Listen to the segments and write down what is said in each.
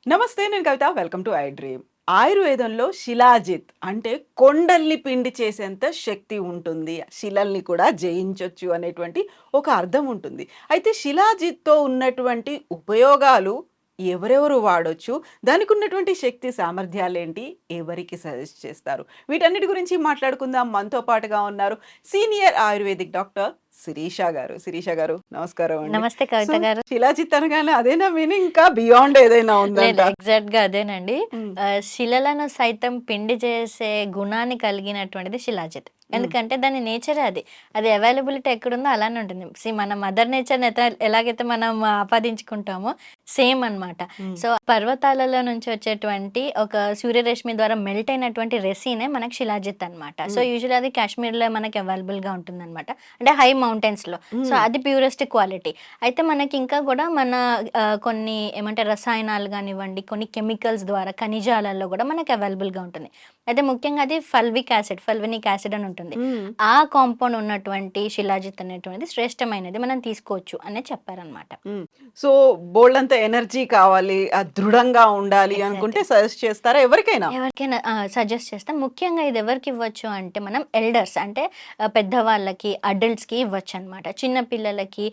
నమస్తే, నేను Kavitha. Welcome to I dream. ఆయుర్వేదంలో శిలాజిత్ అంటే కొండల్ని పిండి చేసేంత శక్తి ఉంటుంది. శిలల్ని కూడా జయించొచ్చు అనేటువంటి ఒక అర్థం ఉంటుంది. అయితే శిలాజిత్‌తో ఉన్నటువంటి ఉపయోగాలు ఎవరెవరు వాడొచ్చు? దానికి ఉన్నటువంటి శక్తి సామర్థ్యాలేంటి? ఎవరికి సజెస్ట్ చేస్తారు? వీటన్నిటి గురించి మాట్లాడుకుందాం. మనతో పాటుగా ఉన్నారు సీనియర్ ఆయుర్వేదిక్ డాక్టర్ శిరీష గారు. శిరీష గారు, నమస్కారం అండి. నమస్తే సో, కవిత గారు. శిలాజిత్ అనగానే అదేనా మీనింగ్? ఇంకా బియాండ్ ఏదైనా లేదు, ఉందంటారా? ఎగ్జాక్ట్‌గా అదేనండి. హ్మ్. శిలలను సైతం పిండి చేసే గుణాన్ని కలిగినటువంటిది శిలాజిత్. హ్మ్. ఎందుకంటే దాని నేచరే అది. అది అవైలబిలిటీ ఎక్కడుందో అలానే ఉంటుంది. మన మదర్ నేచర్‌ని ఎలాగైతే మనం ఆపాదించుకుంటామో సేమ్ అన్నమాట. హ్మ్. సో, పర్వతాలలో నుంచి వచ్చేటువంటి ఒక సూర్యరశ్మి ద్వారా మెల్ట్ అయినటువంటి రెసినే మనకి శిలాజిత్ అన్నమాట. సో, హ్మ్. యూజువల్లీ అది కాశ్మీర్‌లో మనకి అవైలబుల్‌గా ఉంటుందన్నమాట. అంటే హై మౌంటైన్స్‌లో. సో, హ్మ్. అది ప్యూరెస్ట్ క్వాలిటీ. అయితే మనకి ఇంకా కూడా మన కొన్ని ఏమంటారు రసాయనాలు గానివ్వండి, కొన్ని కెమికల్స్ ద్వారా ఖనిజాలలో గూడా మనకి అవైలబుల్‌గా ఉంటుంది. అయితే ముఖ్యంగా అది ఫల్వినిక్ యాసిడ్ అని ఉంటుంది. హ్మ్. ఆ కాంపౌండ్ ఉన్నటువంటి శిలాజిత్ అనేటువంటిది శ్రేష్టమైనది. మనం తీసుకోవచ్చు అనే చెప్పారనమాట. హ్మ్. సో, బోలెడంత ఎనర్జీ కావాలి, దృఢంగా ఉండాలి ఎగ్జాక్ట్‌లీ. అనుకుంటే సజెస్ట్ చేస్తారా ఎవరికైనా? ఎవరికైనా సజెస్ట్ చేస్తాం. ముఖ్యంగా ఇది ఎవరికివ్వచ్చు అంటే మనం ఎల్డర్స్ అంటే పెద్దవాళ్ళకి, అడల్ట్స్‌కి ఇవ్వచ్చనమాట. చిన్న పిల్లలకి,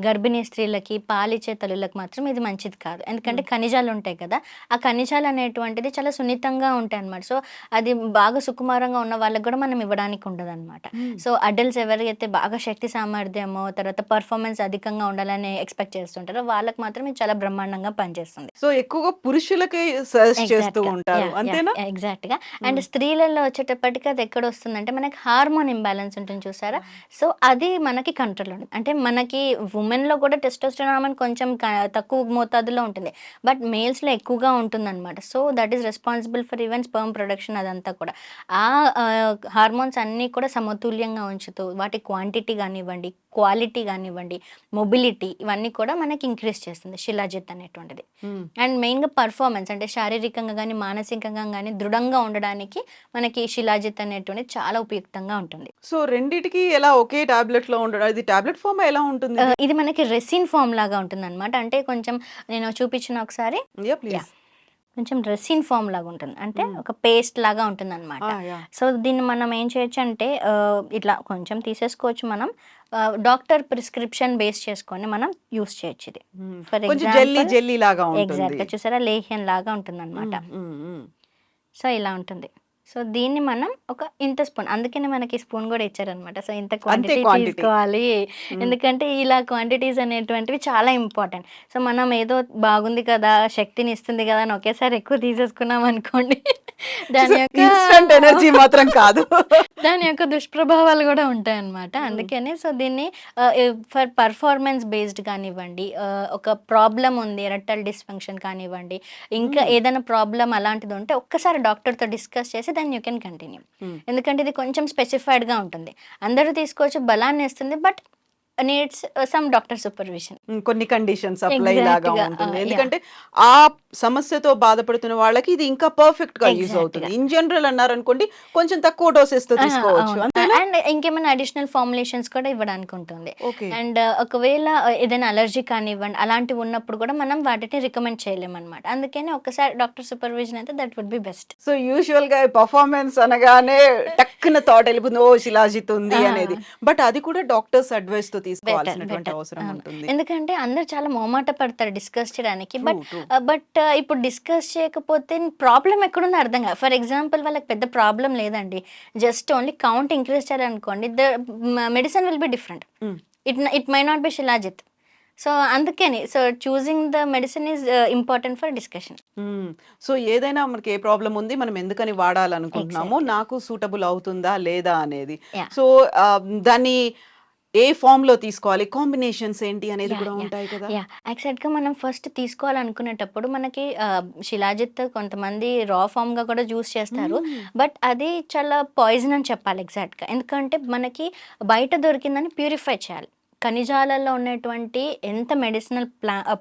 గర్భిణీ స్త్రీలకి, పాలిచ్చే తల్లులకు మాత్రం ఇది మంచిది కాదు. హ్మ్. ఎందుకంటే ఖనిజాలుంటాయి కదా! ఆ ఖనిజాలు అనేటువంటిది చాలా సున్నితంగా ఉంటాయనమాట. సో, అది బాగా సుకుమారంగా ఉన్న వాళ్ళకి గూడా మనం ఇవ్వడానికి ఉండదనమాట. హ్మ్. సో, అడల్ట్స్ ఎవరైతే బాగా శక్తి సామర్థ్యమో, తర్వాత పెర్ఫార్మన్స్ అధికంగా ఉండాలని ఎక్స్‌పెక్ట్ చేస్తుంటారో వాళ్ళకి మాత్రం ఇది చాలా బ్రహ్మాండంగా పనిచేస్తుంది. సో, ఎక్కువగా పురుషులకే సజెస్ట్ చేస్తూ ఎగ్జాక్ట్‌గా. ఉంటారు. అంతేనా? ఎగ్జాక్ట్‌గా. అండ్ హ్మ్. స్త్రీలలో వచ్చేటప్పటికి అది ఎక్కడొస్తుందంటే మనకి హార్మోన్ ఇంబాలెన్స్ ఉంటుంది చూసారా? సో, అది మనకి కంట్రోల్‌లో ఉంటది. అంటే మనకి వుమెన్‌లో కూడా టెస్టోస్టెరాన్ హార్మోన్ కొంచెం తక్కువ మోతాదులో ఉంటుంది. బట్ మేల్స్‌లో ఎక్కువగా ఉంటుందనమాట. So, that is responsible for even sperm production అదంతా కూడా. ఆ హార్మోన్స్ అన్నీ కూడా సమతుల్యంగా ఉంచుతూ వాటి క్వాంటిటీ గానివ్వండి, క్వాలిటీ గానివ్వండి, మొబిలిటీ ఇవన్నీ కూడా మనకి ఇంక్రీజ్ చేస్తుంది శిలాజిత్ అనేటువంటిది. హ్మ్. అండ్ మెయిన్‌గా పర్ఫార్మెన్స్ అంటే శారీరకంగా గానీ, మానసికంగా గానీ దృఢంగా ఉండడానికి మనకి శిలాజిత్ అనేటువంటిది చాలా ఉపయుక్తంగా ఉంటుంది. సో, రెండిటికి ఎలా ఒకే టాబ్లెట్‌లో ఉండడం, ఇది టాబ్లెట్ ఫార్మా ఎలా ఉంటుందిది? ఇది మనకి రెసిన్ ఫార్మ్ లాగా ఉంటుందనమాట. అంటే కొంచెం నేను చూపించిన ఒకసారి. యాహ్! ప్లీజ్. యాహ్! కొంచెం రెసిన్ ఫార్మ్ లాగా ఉంటుంది. అంటే హ్మ్. ఒక పేస్ట్ లాగా ఉంటుందనమాట. యాహ్! సో, దీన్ని మనం ఏం చేయొచ్చంటే ఇట్లా కొంచెం తీసేసుకోవచ్చు మనం. డాక్టర్ ప్రిస్క్రిప్షన్ బేస్ చేసుకొని మనం యూజ్ చేయొచ్చు ఇది. హ్మ్. ఫర్ కొంచెం జెల్లీ ఎగ్జాంపుల్ జెల్లీ లాగా ఉంటుంది. ఎగ్జాక్ట్‌గా చూసారా లేహ్యం లాగా ఉంటుందనమాట. హ్మ్. హ్మ్. హ్మ్. సో, ఇలా ఉంటుంది. సో, దీన్ని మనం ఒక ఇంత స్పూన్ అందుకనే మనకి స్పూన్ గూడా ఇచ్చారనమాట. సో, ఇంత అంతే క్వాంటిటీ క్వాంటిటీ. తీసుకోవాలి. హ్మ్. ఎందుకంటే ఇలా క్వాంటిటీస్ అనేటువంటివి చాలా ఇంపార్టెంట్. సో, మనం ఏదో బాగుంది కదా! శక్తినిస్తుంది కదా! అని ఒకేసారి ఎక్కువ తీసేసుకున్నామనుకోండి దాని యొక్క ఇన్‌స్టంట్ ఎనర్జీ మాత్రం కాదు. దాని యొక్క దుష్ప్రభావాలు గూడా ఉంటాయన్నమాట. హ్మ్. అందుకనే సో, దీన్ని ఫర్ పర్ఫార్మెన్స్ బేస్డ్ కానివ్వండి, ఒక ప్రాబ్లమ్ ఉంది ఎరెక్టైల్ డిస్‌ఫంక్షన్ కానివ్వండి, ఇంకా హ్మ్. ఏదైనా ప్రాబ్లమ్ అలాంటిది ఉంటే ఒక్కసారి డాక్టర్‌తో డిస్కస్ చేసి దెన్ యూ కెన్ కంటిన్యూ. హ్మ్. ఎందుకంటే ఇది కొంచెం స్పెసిఫైడ్‌గా ఉంటుంది. అందరూ తీసుకోవచ్చు బలాన్నిస్తుంది. But needs some doctor supervision. Hmm. కొన్ని కండిషన్స్ అప్లై లాగా ఎగ్జాక్ట్‌గా. ఉంటుంది. యాహ్! ఎందుకంటే, ఆ సమస్యతో బాధపడుతున్న వాళ్ళకి ఇది ఇంకా పర్ఫెక్ట్‌గా యూజ్ అవుతుంది. ఎగ్జాక్ట్‌గా. ఇన్ జనరల్ అన్నారనుకోండి, కొంచెం తక్కువ డోసెస్‌తో ఆ! తీసుకోవచ్చు. అవును. అంతేనా? అండ్ ఇంకేమైనా అడిషనల్ ఫార్ములేషన్స్ కూడా ఇవ్వడానికుంటుంది. ఓకే. అండ్ ఒకవేళ ఏదైనా అలర్జీ కానివ్వండి, అలాంటివి ఉన్నప్పుడు కూడా మనం వాటిని రికమెండ్ చేయలేమనమాట. అందుకని ఒక్కసారి డాక్టర్ సూపర్విజన్ అయితే that would be best. So, యూజువల్‌గా పెర్ఫార్మన్స్ అనగానే టక్కున థాట్ ఎళ్ళిపోతుంది. ఓహ్! శిలాజిత్ ఉంది ఆ! అనేది. బట్ అది కూడా డాక్టర్స్ అడ్వైస్‌తో బెటర్. తీసుకోవాల్సినటువంటి బెటర్. అవసరం అవును. ఉంటుంది. ఎందుకంటే అందరూ చాలా మొహమాట పడతారు డిస్కస్ చేయడానికి. ట్రూ. ట్రూ. బట్ ఇప్పుడు డిస్కస్ చేయకపోతే ప్రాబ్లమ్ ఎక్కడుందో అర్థం కాదు. ఫర్ ఎగ్జాంపుల్ వాళ్ళకి పెద్ద ప్రాబ్లమ్ లేదండి. జస్ట్ ఓన్లీ కౌంట్ ఇంక్రీజ్ చేయాలనుకోండి. Medicine will be different. Hmm. It may not be shilajit. So, అందుకని choosing the medicine is important for discussion. Hmm. So, ఏదైనా మనకి ఏ ప్రాబ్లమ్ ఉంది, మనం ఎందుకని వాడాలనుకుంటున్నామో, ఎగ్జాక్ట్‌లీ. నాకు సూటబుల్ అవుతుందా? లేదా? అనేది. యాహ్! సో, దాన్ని ఏ ఫార్మ్‌లో తీసుకోవాలి? కాంబినేషన్స్ ఏంటి అనేది యాహ్! కూడా యాహ్! ఉంటాయి కదా! యాహ్! యాక్చువల్‌గా మనం ఫస్ట్ తీసుకోవాలనుకునేటప్పుడు మనకి శిలాజిత్ కొంతమంది రా ఫార్మ్‌గా కూడా యూజ్ చేస్తారు. హ్మ్. బట్ అది చాలా పాయిజన్ అని చెప్పాలి ఎగ్జాక్ట్‌గా. ఎందుకంటే మనకి బయట దొరికిందని ప్యూరిఫై చేయాలి. ఖనిజాలలో ఉన్నటువంటి ఎంత మెడిసినల్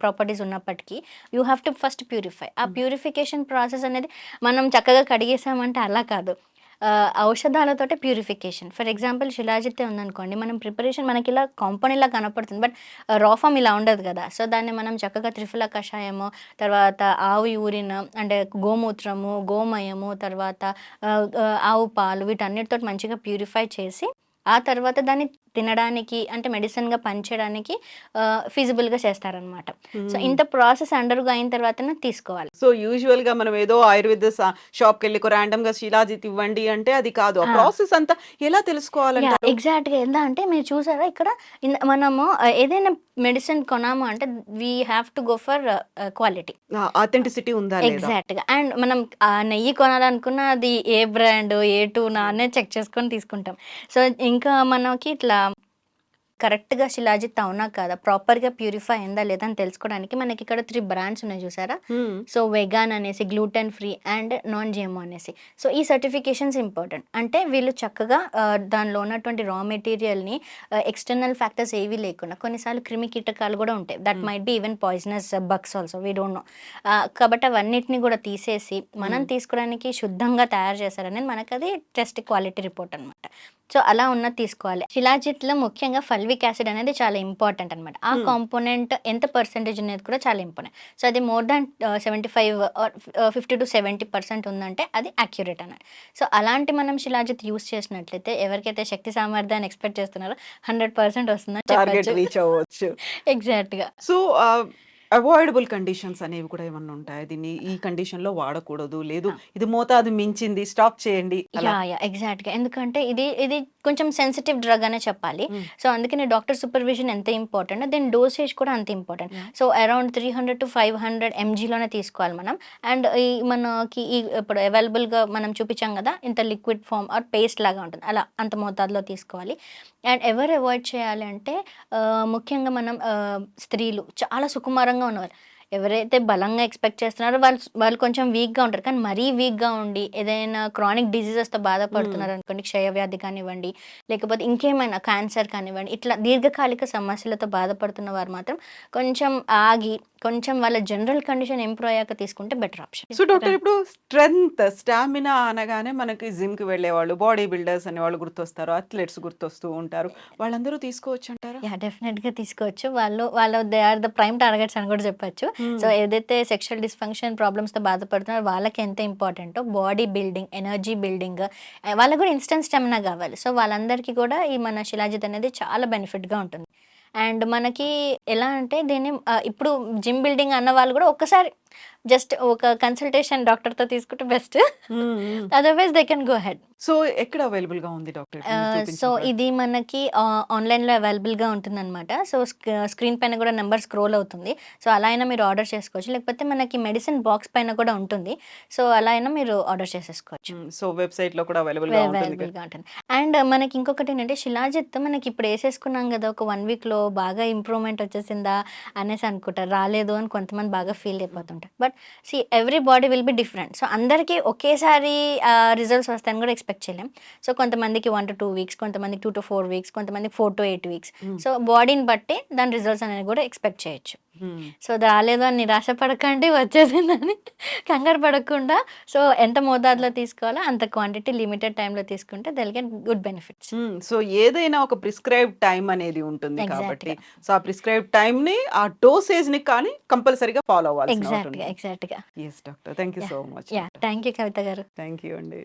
ప్రాపర్టీస్ ఉన్నప్పటికీ you have to first purify. ఆ హ్మ్. ప్యూరిఫికేషన్ ప్రాసెస్ అనేది మనం చక్కగా కడిగేసామంటే అలా కాదు. ఔషధాలతోటే ప్యూరిఫికేషన్. ఫర్ ఎగ్జాంపుల్ శిలాజిత్తే ఉందనుకోండి, మనం ప్రిపరేషన్ మనకిలా కాంపౌండ్‌లా కనపడుతుంది. బట్ రా ఫార్మ్ ఇలా ఉండదు గదా! సో, దాన్ని మనం చక్కగా త్రిఫల కషాయము, తర్వాత ఆవు యూరిన్ అంటే గోమూత్రము, గోమయము, తర్వాత ఆవు పాలు వీటన్నిటితోటి మంచిగా ప్యూరిఫై చేసి, ఆ తర్వాత దాన్ని తినడానికి అంటే మెడిసిన్‌గా పనిచేయడానికి ఫీజిబుల్‌గా చేస్తారనమాట. సో, హ్మ్. ఇంత ప్రాసెస్ అండర్‌గో అయిన తర్వాతనే తీసుకోవాలి. సో, యూజువల్‌గా మనం ఏదో ఆయుర్వేద షాప్‌కెళ్ళి ర్యాండమ్‌గా శిలాజిత్ ఇవ్వండి అంటే అది కాదు. ఆ ఆ! ప్రాసెస్ అంతా ఎలా తెలుసుకోవాలంటారు? ఎగ్జాక్ట్‌గా. ఎలా అంటే మీరు చూసారా ఇక్కడ మనము ఏదైనా మెడిసిన్ కొన్నాము అంటే we have to go for quality. Authenticity ఉందా లేదా? ఎగ్జాక్ట్‌గా. అండ్ మనం నెయ్యి కొనాలనుకున్న అది ఏ బ్రాండ్, ఏ టూనా అనేది చెక్ చేసుకొని తీసుకుంటాం. సో, ఇంకా మనకి ఇట్లా కరెక్ట్‌గా శిలాజిత్ అవునా కాదా? ప్రాపర్‌గా ప్యూరిఫై అయిందా లేదా అని తెలుసుకోవడానికి మనకిక్కడ 3 బ్రాండ్స్ ఉన్నాయి చూసారా? హ్మ్. సో, వెగాన్ అనేసి, gluten free and non GMO అనేసి. సో, ఈ సర్టిఫికేషన్స్ ఇంపార్టెంట్. అంటే వీళ్ళు చక్కగా దానిలో ఉన్నటువంటి రా మెటీరియల్‌ని ఎక్స్‌టర్నల్ ఫ్యాక్టర్స్ ఏవి లేకుండా కొన్నిసార్లు క్రిమి కీటకాలు కూడా ఉంటాయి. That hmm. Might be even poisonous bugs also we don't know. కాబట్టి అవన్నిటిని కూడా తీసేసి మనం హ్మ్. తీసుకోవడానికి శుద్ధంగా తయారు చేశారనేది మనకది టెస్ట్ క్వాలిటీ రిపోర్ట్ అనమాట. సో, అలా ఉన్నది తీసుకోవాలి. శిలాజిత్‌లో ముఖ్యంగా ఫల్విక్ యాసిడ్ అనేది చాలా ఇంపార్టెంట్ అనమాట. ఆ హ్మ్. కాంపోనెంట్ ఎంత పర్సెంటేజ్ అనేది కూడా చాలా ఇంపార్టెంట్. సో, అది మోర్ దాన్ 75 ఆర్ 50-70% ఉందంటే అది యాక్యురేట్ అన్నట్టు. సో, అలాంటి మనం శిలాజిత్ యూజ్ చేసినట్లయితే ఎవరికైతే శక్తి సామర్థ్యాన్ని ఎక్స్‌పెక్ట్ చేస్తున్నారో 100% వస్తుందని టార్గెట్ చెప్పొచ్చు. రీచ్ అవ్వచ్చు. ఎగ్జాక్ట్‌గా. సో, అవాయిడబుల్ కండిషన్స్ అనేవి కూడా ఏమన్నా ఉంటాయా? దీన్ని ఈ కండిషన్‌లో వాడకూడదు. లేదు ఇది మోతాదు మించింది స్టాప్ చేయండి అలా? ఎగ్జాక్ట్‌గా. ఎందుకంటే ఇది కొంచెం సెన్సిటివ్ డ్రగ్ అనే చెప్పాలి. హ్మ్. సో, అందుకనే డాక్టర్ సూపర్విజన్ ఎంత ఇంపార్టెంటో దీని డోసేజ్ కూడా అంత ఇంపార్టెంట్. యాహ్! సో, అరౌండ్ 300-500 ఎంజీలోనే తీసుకోవాలి మనం. అండ్ మనకి ఇప్పుడు అవైలబుల్‌గా మనం చూపించాం గదా! ఇంత లిక్విడ్ ఫార్మ్ ఆర్ పేస్ట్ లాగా ఉంటుంది. అలా అంత మోతాదులో తీసుకోవాలి. అండ్ ఎవరు అవాయిడ్ చేయాలి అంటే ముఖ్యంగా మనం స్త్రీలు చాలా సుకుమారంగా ఉన్నవారు. ఎవరైతే బలంగా ఎక్స్‌పెక్ట్ చేస్తున్నారో వాళ్ళు కొంచెం వీక్‌గా ఉంటారు. కానీ మరీ వీక్‌గా ఉండి ఏదైనా క్రానిక్ డిసీజెస్‌తో హ్మ్. బాధపడుతున్నారనుకోండి, క్షయవ్యాధి కానివ్వండి, లేకపోతే ఇంకేమైనా క్యాన్సర్ కానివ్వండి, ఇట్లా దీర్ఘకాలిక సమస్యలతో బాధపడుతున్న వారు మాత్రం కొంచెం ఆగి, కొంచెం వాళ్ళ జనరల్ కండిషన్ ఇంప్రూవ్ అయ్యాక తీసుకుంటే బెటర్ ఆప్షన్. సో, డాక్టర్ ఇప్పుడు స్టామినా అనగానే మనకి జిమ్‌కి వెళ్ళేవాళ్ళు, బాడీ బిల్డర్స్ అనేవాళ్ళు గుర్తొస్తారు. అథ్లెట్స్ గుర్తొస్తూ ఉంటారు. వాళ్ళందరూ తీసుకోవచ్చంటారా? డెఫినెట్‌గా తీసుకోవచ్చు. వాళ్ళు they are the prime targets అని కూడా చెప్పొచ్చు. సో, హ్మ్. ఏదైతే సెక్షువల్ డిస్‌ఫంక్షన్ ప్రాబ్లమ్స్‌తో బాధపడుతున్నారో వాళ్ళకి ఎంత ఇంపార్టెంటో బాడీ బిల్డింగ్, ఎనర్జీ బిల్డింగ్ వాళ్ళకి కూడా ఇన్‌స్టంట్ స్టామినా కావాలి. సో, వాళ్ళందరికీ కూడా ఈ మన శిలాజిత్ అనేది చాలా బెనిఫిట్‌గా ఉంటుంది. అండ్ మనకి ఎలా అంటే దీన్ని ఇప్పుడు జిమ్ బిల్డింగ్ అన్న వాళ్ళు కూడా ఒక్కసారి జస్ట్ ఒక కన్సల్టేషన్ డాక్టర్‌తో తీసుకుంటే బెస్ట్. హ్మ్. హ్మ్. Otherwise they can go ahead. So, ఎక్కడ అవైలబుల్‌గా ఉంది డాక్టర్ ఇప్పుడు మీరు సో, చూపించిన ఇది మనకి ఆన్‌లైన్‌లో అవైలబుల్‌గా ఉంటుందనమాట. సో, స్క్రీన్ పైన కూడా నంబర్ స్క్రోల్ అవుతుంది. సో, అలా అయినా మీరు ఆర్డర్ చేసుకోవచ్చు. లేకపోతే మనకి మెడిసిన్ బాక్స్ పైన కూడా ఉంటుంది. సో, అలా అయినా మీరు ఆర్డర్ చేసేసుకోవచ్చు. సో, వెబ్‌సైట్‌లో కూడా అవైలబుల్‌గా ఉంటుంది కదా! అవైలబుల్‌గా ఉంటుంది. అండ్ మనకి ఇంకొకటేంటంటే శిలాజిత్ మనకి ఇప్పుడు ఏసేసుకున్నాం గదా! ఒక 1 వీక్‌లో బాగా ఇంప్రూవ్‌మెంట్ వచ్చేసిందా అనేసి అనుకుంటారు. రాలేదు అని కొంతమంది బాగా ఫీల్ హ్మ్. అయిపోతుంటారు. But everybody will be different. So, అందరికీ ఒకేసారి రిజల్ట్స్ వస్తాయని కూడా ఎక్స్‌పెక్ట్ చేయలేం. సో, కొంతమందికి 1-2 వీక్స్, కొంతమందికి 2-4 వీక్స్, కొంతమందికి 4-8 వీక్స్. హ్మ్. సో, బాడీని బట్టి దాని రిజల్ట్స్ అనేవి కూడా ఎక్స్‌పెక్ట్ చేయొచ్చు. హ్మ్. సో, అది రాలేదు అని నిరాశ పడకండి. వచ్చేసిందని కంగారు పడకుండా సో, ఎంత మోతాదులో తీసుకోవాలో అంత క్వాంటిటీ లిమిటెడ్ టైమ్‌లో తీసుకుంటే they will get good benefits. So, ఏదైనా ఒక ప్రిస్క్రైబ్డ్ టైమ్ అనేది ఉంటుంది కాబట్టి, ఎగ్జాక్ట్‌గా. సో, ఆ ప్రిస్క్రైబ్డ్ టైమ్‌ని ఆ డోసేజ్‌ని కానీ కంపల్సరీగా ఫాలో అవ్వాల్సిన ఒకటి ఎగ్జాక్ట్‌గా. ఉంటుంది. ఎగ్జాక్ట్‌గా. Yes doctor. Thank you yeah! So much doctor. Thank you Kavitha గారు. థాంక్ యూ అండి.